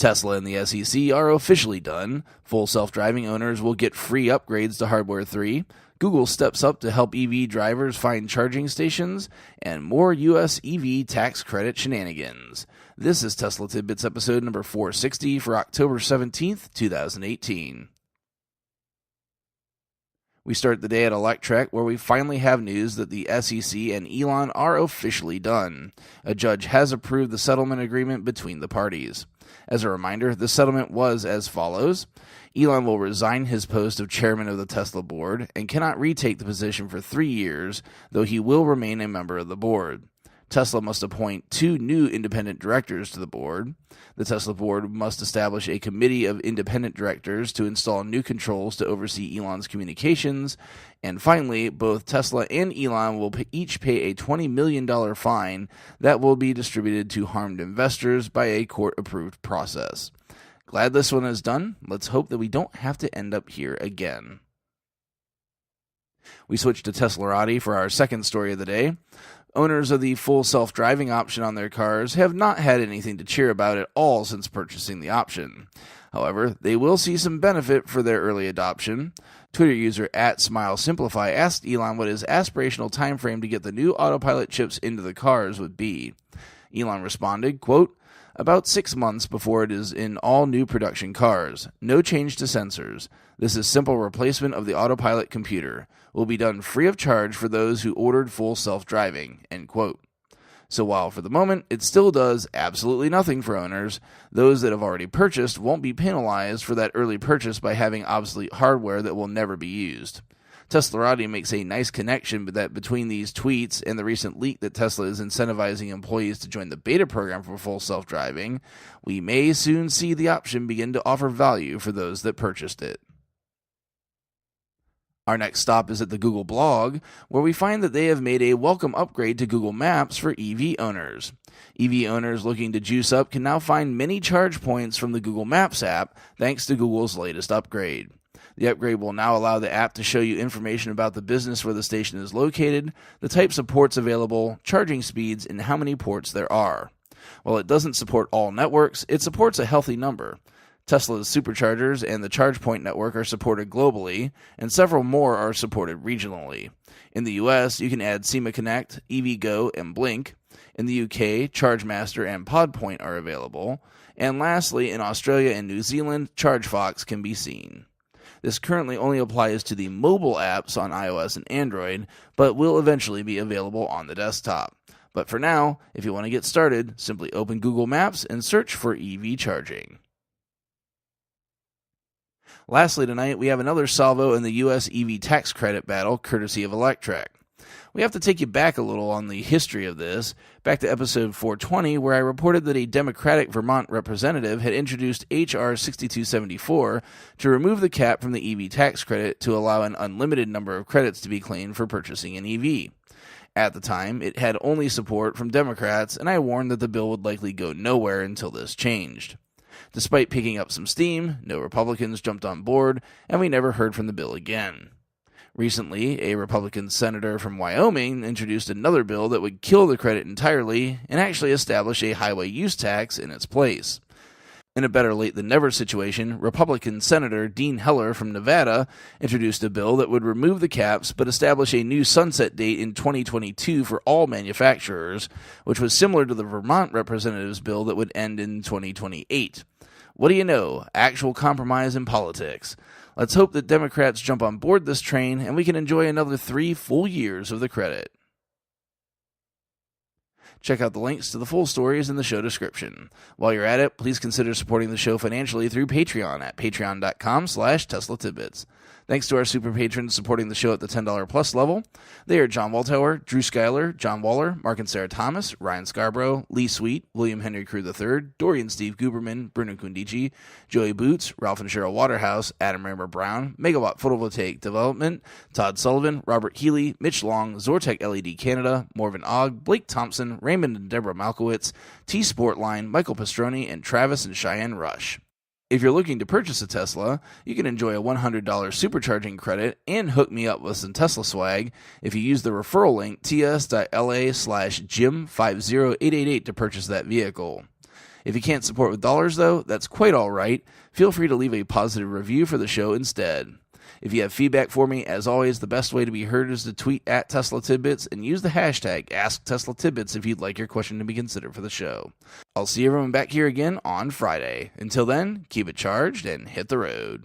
Tesla and the SEC are officially done. Full self-driving owners will get free upgrades to Hardware 3. Google steps up to help EV drivers find charging stations, and more U.S. EV tax credit shenanigans. This is Tesla Tidbits episode number 460 for October 17th, 2018. We start the day at Electrek, where we finally have news that the SEC and Elon are officially done. A judge has approved the settlement agreement between the parties. As a reminder, the settlement was as follows. Elon will resign his post of chairman of the Tesla board and cannot retake the position for 3 years, though he will remain a member of the board. Tesla must appoint 2 new independent directors to the board. The Tesla board must establish a committee of independent directors to install new controls to oversee Elon's communications. And finally, both Tesla and Elon will each pay a $20 million fine that will be distributed to harmed investors by a court-approved process. Glad this one is done. Let's hope that we don't have to end up here again. We switch to Tesla Rowdy for our second story of the day. Owners of the full self-driving option on their cars have not had anything to cheer about at all since purchasing the option. However, they will see some benefit for their early adoption. Twitter user @SmileSimplify asked Elon what his aspirational time frame to get the new Autopilot chips into the cars would be. Elon responded, quote, "About 6 months before it is in all new production cars. No change to sensors. This is simple replacement of the Autopilot computer. Will be done free of charge for those who ordered full self-driving," end quote. So while for the moment it still does absolutely nothing for owners, those that have already purchased won't be penalized for that early purchase by having obsolete hardware that will never be used. Tesla Rowdy makes a nice connection between these tweets and the recent leak that Tesla is incentivizing employees to join the beta program for full self-driving. We may soon see the option begin to offer value for those that purchased it. Our next stop is at the Google blog, where we find that they have made a welcome upgrade to Google Maps for EV owners. EV owners looking to juice up can now find many charge points from the Google Maps app thanks to Google's latest upgrade. The upgrade will now allow the app to show you information about the business where the station is located, the types of ports available, charging speeds, and how many ports there are. While it doesn't support all networks, it supports a healthy number. Tesla's Superchargers and the ChargePoint network are supported globally, and several more are supported regionally. In the US, you can add SEMA Connect, EVgo, and Blink. In the UK, ChargeMaster and PodPoint are available. And lastly, in Australia and New Zealand, ChargeFox can be seen. This currently only applies to the mobile apps on iOS and Android, but will eventually be available on the desktop. But for now, if you want to get started, simply open Google Maps and search for EV charging. Lastly tonight, we have another salvo in the U.S. EV tax credit battle, courtesy of Electrek. We have to take you back a little on the history of this, back to episode 420, where I reported that a Democratic Vermont representative had introduced H.R. 6274 to remove the cap from the EV tax credit to allow an unlimited number of credits to be claimed for purchasing an EV. At the time, it had only support from Democrats, and I warned that the bill would likely go nowhere until this changed. Despite picking up some steam, no Republicans jumped on board, and we never heard from the bill again. Recently, a Republican senator from Wyoming introduced another bill that would kill the credit entirely and actually establish a highway use tax in its place. In a better late than never situation, Republican Senator Dean Heller from Nevada introduced a bill that would remove the caps but establish a new sunset date in 2022 for all manufacturers, which was similar to the Vermont representative's bill that would end in 2028. What do you know? Actual compromise in politics. Let's hope that Democrats jump on board this train and we can enjoy another 3 full years of the credit. Check out the links to the full stories in the show description. While you're at it, please consider supporting the show financially through Patreon at patreon.com/Tesla Tidbits. Thanks to our super patrons supporting the show at the $10 plus level. They are John Waltower, Drew Schuyler, John Waller, Mark and Sarah Thomas, Ryan Scarborough, Lee Sweet, William Henry Crew III, Dorian Steve Guberman, Bruno Kundici, Joey Boots, Ralph and Cheryl Waterhouse, Adam Rammer Brown, Megawatt Photovoltaic Development, Todd Sullivan, Robert Healy, Mitch Long, Zortec LED Canada, Morven Ogg, Blake Thompson, Raymond and Deborah Malkowitz, T Sportline, Michael Pastroni, and Travis and Cheyenne Rush. If you're looking to purchase a Tesla, you can enjoy a $100 supercharging credit and hook me up with some Tesla swag if you use the referral link ts.la/Jim50888 to purchase that vehicle. If you can't support with dollars, though, that's quite all right. Feel free to leave a positive review for the show instead. If you have feedback for me, as always, the best way to be heard is to tweet at Tesla Tidbits and use the hashtag AskTeslaTidbits if you'd like your question to be considered for the show. I'll see everyone back here again on Friday. Until then, keep it charged and hit the road.